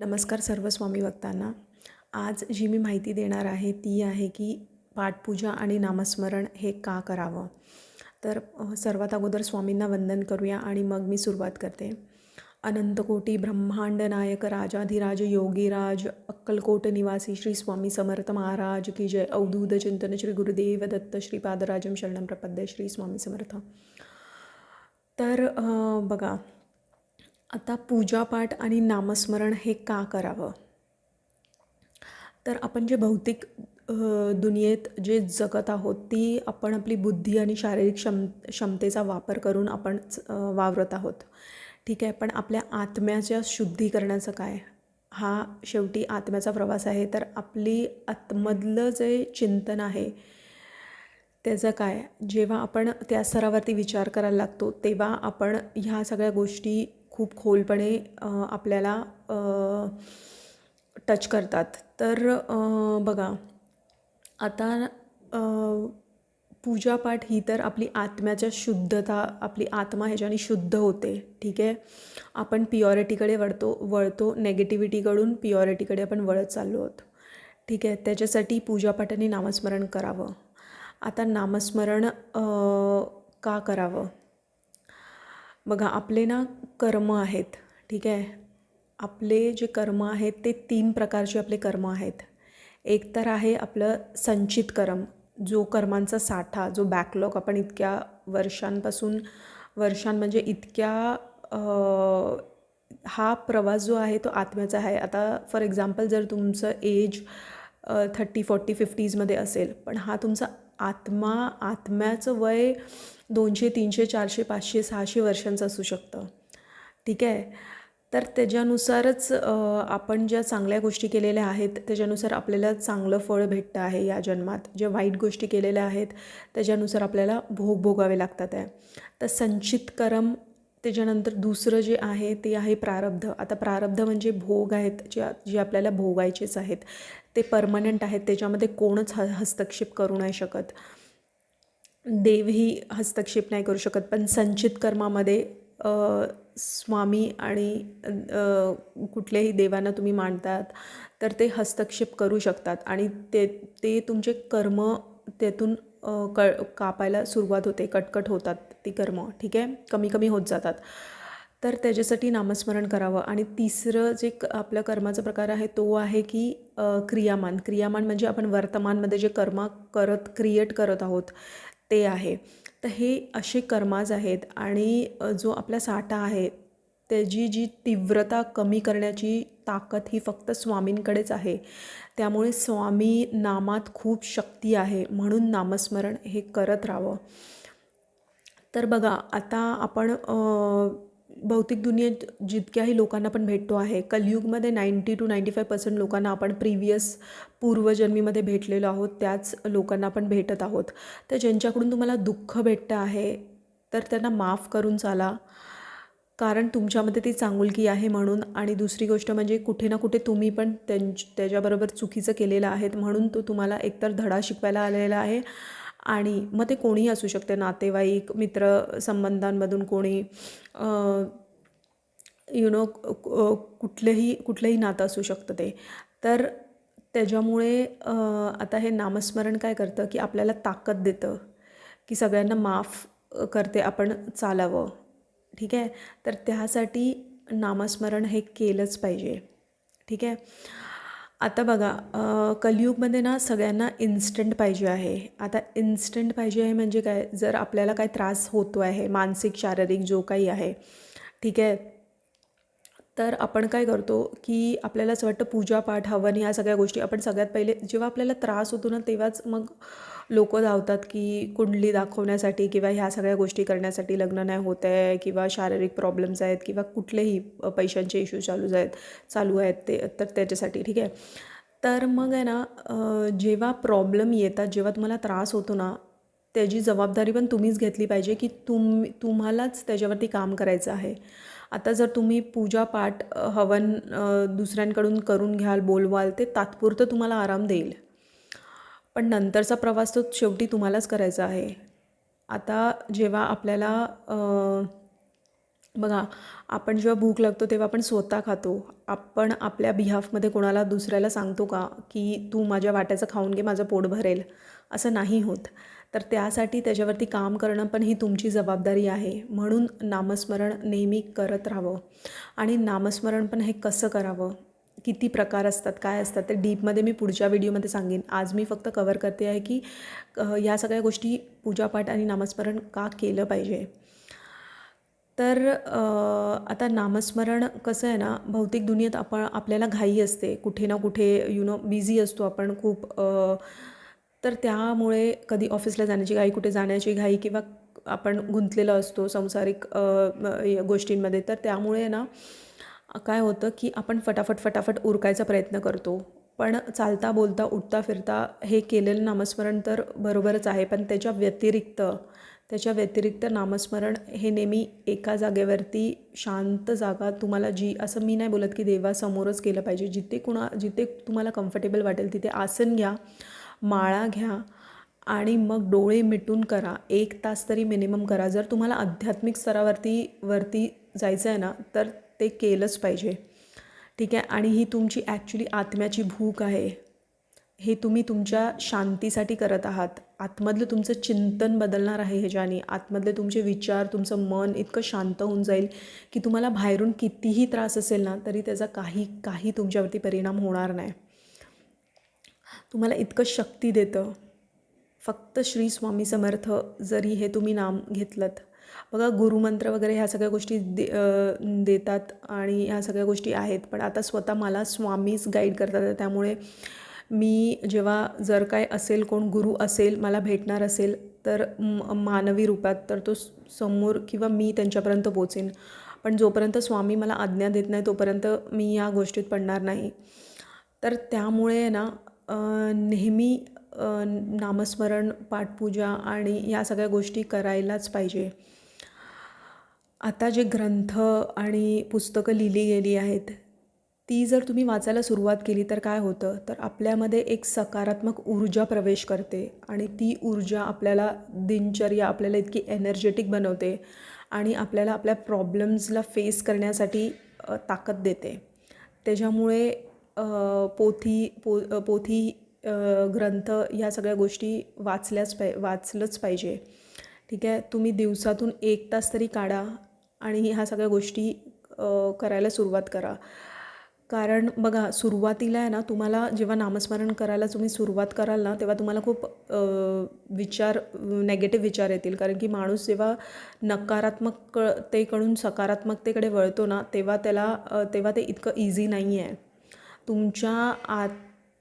नमस्कार सर्व स्वामी भक्तांना. आज जी मी माहिती देणार आहे ती आहे की पाठपूजा आणि नामस्मरण हे का करावं. तर सर्वात अगोदर स्वामींना वंदन करूया आणि मग मी सुरुवात करते. अनंतकोटी ब्रह्मांड नायक राजाधिराज योगीराज अक्कलकोट निवासी श्री स्वामी समर्थ महाराज की जय. अवधूत चिंतन श्री गुरुदेव दत्त श्रीपादराजम शरणं प्रपद्ये. श्री स्वामी समर्थ. तर बघा, आता पूजापाठ आणि नामस्मरण हे का करावं. तर आपण जे भौतिक दुनियेत जे जगत आहोत ती आपण आपली बुद्धी आणि शारीरिक क्षमतेचा वापर करून आपण वावरत आहोत. ठीक आहे, पण आपल्या आत्म्याच्या शुद्धीकरणाचं काय. हा शेवटी आत्म्याचा प्रवास आहे. तर आपली आतमधलं जे चिंतन आहे त्याचं काय. जेव्हा आपण त्या स्तरावरती विचार करायला लागतो तेव्हा आपण ह्या सगळ्या गोष्टी खूप खोलपणे आपल्याला टच करतात. तर बघा, आता पूजापाठ ही तर आपली आत्म्याच्या शुद्धता, आपली आत्मा ह्याच्याने शुद्ध होते. ठीक आहे, आपण प्युरिटीकडे वळतो नेगेटिव्हिटीकडून प्युरिटीकडे आपण वळत चाललो आहोत. ठीक आहे, त्याच्यासाठी पूजापाठ आणि नामस्मरण करावं. आता नामस्मरण का करावं. बघा, आपले ना कर्म आहेत. ठीक आहे, आपले जे कर्म आहेत ते 3 प्रकारचे आपले कर्म आहेत. एक तर आहे आपलं संचित कर्म, जो कर्मांचा साठा, जो बॅकलॉग आपण इतक्या वर्षां म्हणजे इतक्या हा प्रवास जो आहे तो आत्म्याचा आहे. आता फॉर एक्झाम्पल जर तुमचं एज 30, 40, 50मध्ये असेल, पण हा तुमचा आत्म्याचं वय 200, 300, 400, 500, 600 वर्षांचं असू शकतं. ठीक आहे, तर त्याच्यानुसारच आपण ज्या चांगल्या गोष्टी केलेल्या आहेत त्याच्यानुसार आपल्याला चांगलं फळ भेटतं आहे या जन्मात. ज्या वाईट गोष्टी केलेल्या आहेत त्याच्यानुसार आपल्याला भोग भोगावे लागतात आहे. तर संचित कर्म. त्याच्यानंतर दुसरं जे आहे ते आहे प्रारब्ध. आता प्रारब्ध म्हणजे भोग आहेत जे आपल्याला भोगायचेच आहेत. ते परमनंट आहेत, त्याच्यामध्ये कोणच हस्तक्षेप करू नाही शकत. देवही हस्तक्षेप नाही करू शकत. पण संचित कर्मामध्ये स्वामी आणि कुठल्याही देवांना तुम्ही मानतात तर ते हस्तक्षेप करू शकतात आणि ते तुमचे कर्म त्यातून कापायला सुरुवात होते, कटकट होतात ती कर्म. ठीक आहे, कमी कमी होत जातात. तर त्याच्यासाठी नामस्मरण करावं. आणि तिसरं जे आपल्या कर्माचा प्रकार आहे तो आहे की क्रियामान म्हणजे आपण वर्तमानमध्ये जे कर्म क्रिएट करत आहोत ते आहे. तर हे असे कर्माज आहेत आणि जो आपला साठा आहे त्याची जी तीव्रता कमी करण्याची ताकद ही फक्त स्वामींकडेच आहे. त्यामुळे स्वामी नामात खूप शक्ती आहे, म्हणून नामस्मरण हे करत राहावं. तर बघा, आता आपण भौतिक दुनियेत जितक्याही लोकांना पण भेटतो आहे, कलियुगमध्ये 90 to 95% लोकांना आपण पूर्वजन्मीमध्ये भेटलेलो आहोत, त्याच लोकांना आपण भेटत आहोत. तर ज्यांच्याकडून तुम्हाला दुःख भेटतं आहे तर त्यांना माफ करून चाला, कारण तुमच्यामध्ये ती चांगुलकी आहे म्हणून. आणि दुसरी गोष्ट म्हणजे कुठे ना कुठे तुम्ही पण त्याच्याबरोबर चुकीचं केलेलं आहे, म्हणून तो तुम्हाला एकतर धडा शिकवायला आलेला आहे. आणि मग ते कोणीही असू शकते, नातेवाईक, मित्र संबंधांमधून कोणी, कुठलंही नातं असू शकतं ते. तर त्याच्यामुळे आता हे नामस्मरण काय करतं की आपल्याला ताकद देतं की सगळ्यांना माफ करते आपण चालावं. ठीक आहे, तर त्यासाठी नामस्मरण हे केलंच पाहिजे. ठीक आहे, आता बघा, कलियुगमध्ये ना सगळ्यांना इन्स्टंट पाहिजे आहे. आता इन्स्टंट पाहिजे आहे म्हणजे काय, जर आपल्याला काय त्रास होतो आहे मानसिक शारीरिक जो काही आहे, ठीक आहे, तर आपण काय करतो की आपल्याला असं वाटतं पूजापाठ हवन ह्या सगळ्या गोष्टी आपण सगळ्यात पहिले, जेव्हा आपल्याला त्रास होतो ना तेव्हाच मग लोक धावतात की कुंडली दाखवण्यासाठी किंवा ह्या सगळ्या गोष्टी करण्यासाठी. लग्न नाही होत आहे किंवा शारीरिक प्रॉब्लेम्स आहेत किंवा कुठलेही पैशांचे इश्यू चालू आहेत ते, तर त्याच्यासाठी. ठीक आहे, तर मग आहे ना, जेव्हा प्रॉब्लेम येतात, जेव्हा तुम्हाला त्रास होतो ना, त्याची जबाबदारी पण तुम्हीच घेतली पाहिजे की तुम्हालाच त्याच्यावरती काम करायचं आहे. आता जर तुम्ही पूजापाठ हवन दुसऱ्यांकडून करून घ्याल, बोलवाल, ते तात्पुरतं तुम्हाला आराम देईल, पण नंतरचा प्रवास तो शेवटी तुम्हालाच करायचा आहे. आता जेव्हा आपल्याला बघा, आपण जेव्हा भूक लागतो तेव्हा आपण स्वतः खातो. आपण आपल्या बिहाफमध्ये कोणाला दुसऱ्याला सांगतो का, की तू माझ्या वाट्याचं खाऊन घे, माझं पोट भरेल, असं नाही होत. तर त्यासाठी त्याच्यावरती काम करणं पण ही तुमची जबाबदारी आहे. म्हणून नामस्मरण नेहमी करत राहावं. आणि नामस्मरण पण हे कसं करावं, किती प्रकार असतात, काय असतात, ते डीपमध्ये मी पुढच्या व्हिडिओमध्ये सांगेन. आज मी फक्त कव्हर करते आहे की या सगळ्या गोष्टी पूजापाठ आणि नामस्मरण का केलं पाहिजे. तर आता नामस्मरण कसं आहे ना, भौतिक दुनियेत आपल्याला घाई असते, कुठे ना कुठे बिझी असतो आपण खूप. तर त्यामुळे कधी ऑफिसला जाण्याची घाई, कुठे जाण्याची घाई, किंवा आपण गुंतलेलो असतो सांसारिक गोष्टींमध्ये. तर त्यामुळे ना काय होतं की आपण फटाफट उरकायचा प्रयत्न करतो. पण चालता बोलता उठता फिरता हे केलेलं नामस्मरण तर बरोबरच आहे, पण त्याच्या व्यतिरिक्त नामस्मरण हे नेहमी एका जागेवरती शांत जागा, तुम्हाला जी, असं मी नाही बोलत की देवासमोरच केलं पाहिजे, जिथे तुम्हाला कम्फर्टेबल वाटेल तिथे आसन घ्या, माळा घ्या आणि मग डोळे मिटून करा. 1 तास तरी मिनिमम करा. जर तुम्हाला आध्यात्मिक स्तरावरती जायचं आहे ना, तर ते केलंच पाहिजे. ठीक आहे. आणि ही तुमची ॲक्च्युली आत्म्याची भूक आहे. हे तुम्ही तुमच्या शांतीसाठी करत आहात. आतमधलं तुमचं चिंतन बदलणार आहे ह्याच्याने. आतमधले तुमचे विचार, तुमचं मन इतकं शांत होऊन जाईल की तुम्हाला बाहेरून कितीही त्रास असेल ना, तरी त्याचा काही तुमच्यावरती परिणाम होणार नाही. तुम्हाला इतकं शक्ती देतं फक्त श्री स्वामी समर्थ, जरी हे तुम्ही नाम घेतलंत. बघा, गुरुमंत्र वगैरे ह्या सगळ्या गोष्टी देतात आणि ह्या सगळ्या गोष्टी आहेत, पण आता स्वतः मला स्वामीच गाईड करतात. त्यामुळे मी जेव्हा, जर काय असेल, कोण गुरु असेल, मला भेटणार असेल, तर मानवी रूपात, तर तो समोर किंवा मी त्यांच्यापर्यंत पोचेन. पण जोपर्यंत स्वामी मला आज्ञा देत नाही तोपर्यंत मी या गोष्टीत पडणार नाही. तर त्यामुळे ना नेहमी नामस्मरण, पाठपूजा आणि या सगळ्या गोष्टी करायलाच पाहिजे. आता जे ग्रंथ आणि पुस्तकं लिहिली गेली आहेत, ती जर तुम्ही वाचायला सुरुवात केली तर काय होतं, तर आपल्यामध्ये एक सकारात्मक ऊर्जा प्रवेश करते आणि ती ऊर्जा आपल्याला दिनचर्या आपल्याला इतकी एनर्जेटिक बनवते आणि आपल्याला आपल्या प्रॉब्लेम्सला फेस करण्यासाठी ताकद देते. त्याच्यामुळे पोथी, ग्रंथ, ह्या सगळ्या गोष्टी वाचलंच पाहिजे. ठीक आहे. तुम्ही दिवसातून 1 तास तरी काढा आणि ह्या सगळ्या गोष्टी करायला सुरुवात करा. कारण बघा, सुरुवातीला आहे ना, तुम्हाला जेव्हा नामस्मरण करायला तुम्ही सुरुवात कराल ना, तेव्हा तुम्हाला खूप नेगेटिव्ह विचार येतील. कारण की माणूस जेव्हा नकारात्मकतेकडून सकारात्मकतेकडे वळतो ना, तेव्हा ते इतकं इझी नाही आहे. तुमच्या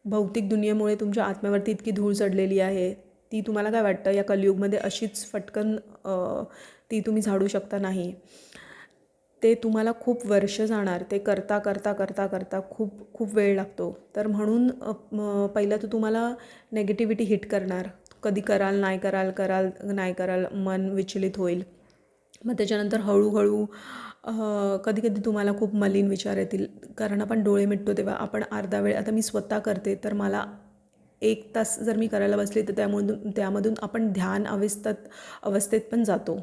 भौतिक दुनियेमुळे तुमच्या आत्म्यावरती इतकी धूळ चढलेली आहे, ती तुम्हाला काय वाटतं या कलियुगमध्ये अशीच फटकन ती तुम्ही झाडू शकता? नाही. ते तुम्हाला खूप वर्ष जाणार. ते करता खूप वेळ लागतो. तर म्हणून पहिलं तर तुम्हाला नेगेटिव्हिटी हिट करणार. कधी कराल, नाही कराल, मन विचलित होईल. मग त्याच्यानंतर हळूहळू कधी तुम्हाला खूप मलिन विचार येतील. कारण आपण डोळे मिटतो तेव्हा आपण अर्धा वेळ, आता मी स्वतः करते, तर मला 1 तास जर मी करायला बसले तर त्यामधून आपण ध्यान अवस्थेत पण जातो.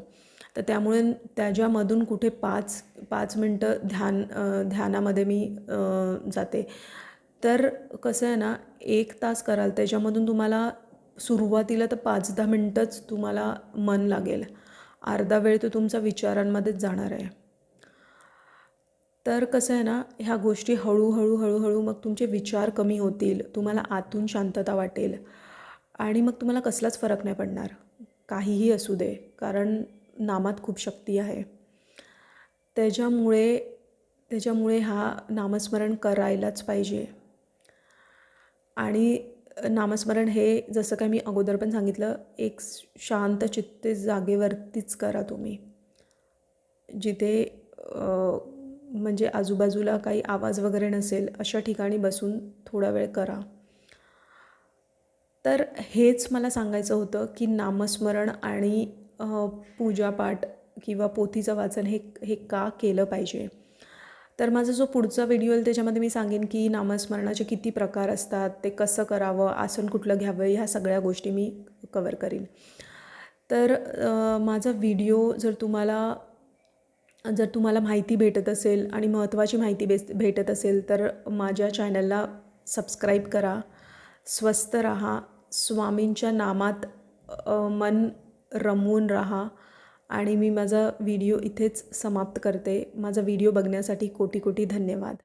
तर त्यामुळे त्याच्यामधून कुठे 5 मिनटं ध्यानामध्ये मी जाते. तर कसं आहे ना, 1 तास कराल, त्याच्यामधून तुम्हाला सुरुवातीला तर 5-10 मिनटंच तुम्हाला मन लागेल. अर्धा वेळ तो तुमचा विचारांमध्येच जाणार आहे. तर कसं आहे ना, ह्या गोष्टी हळूहळू मग तुमचे विचार कमी होतील, तुम्हाला आतून शांतता वाटेल आणि मग तुम्हाला कसलाच फरक नाही पडणार, काहीही असू दे. कारण नामात खूप शक्ती आहे. त्याच्यामुळे हा नामस्मरण करायलाच पाहिजे. आणि नामस्मरण हे, जसं काय मी अगोदर पण सांगितलं, एक शांत चित्ते जागेवरतीच करा तुम्ही, जिथे म्हणजे आजूबाजूला काही आवाज वगैरे नसेल, अशा ठिकाणी बसून थोडा वेळ करा. तर हेच मला सांगायचं होतं की नामस्मरण आणि पूजापाठ किंवा पोथीचं वाचन हे का केलं पाहिजे. तर माझा जो पुढचा व्हिडिओ येईल त्याच्यामध्ये मी सांगेन की नामस्मरणाचे किती प्रकार असतात, ते कसं करावं, आसन कुठलं घ्यावं, ह्या सगळ्या गोष्टी मी कवर करीन. तर माझा व्हिडिओ जर तुम्हाला जर तुम्हाला माहिती भेटत असेल आणि महत्त्वाची माहिती भेटत असेल तर माझ्या चॅनलला सबस्क्राईब करा. स्वस्थ राहा, स्वामींच्या नामात मन रमवून राहा. आणि मी माझा व्हिडिओ इथेच समाप्त करते. माझा व्हिडिओ बघण्यासाठी कोटी कोटी धन्यवाद.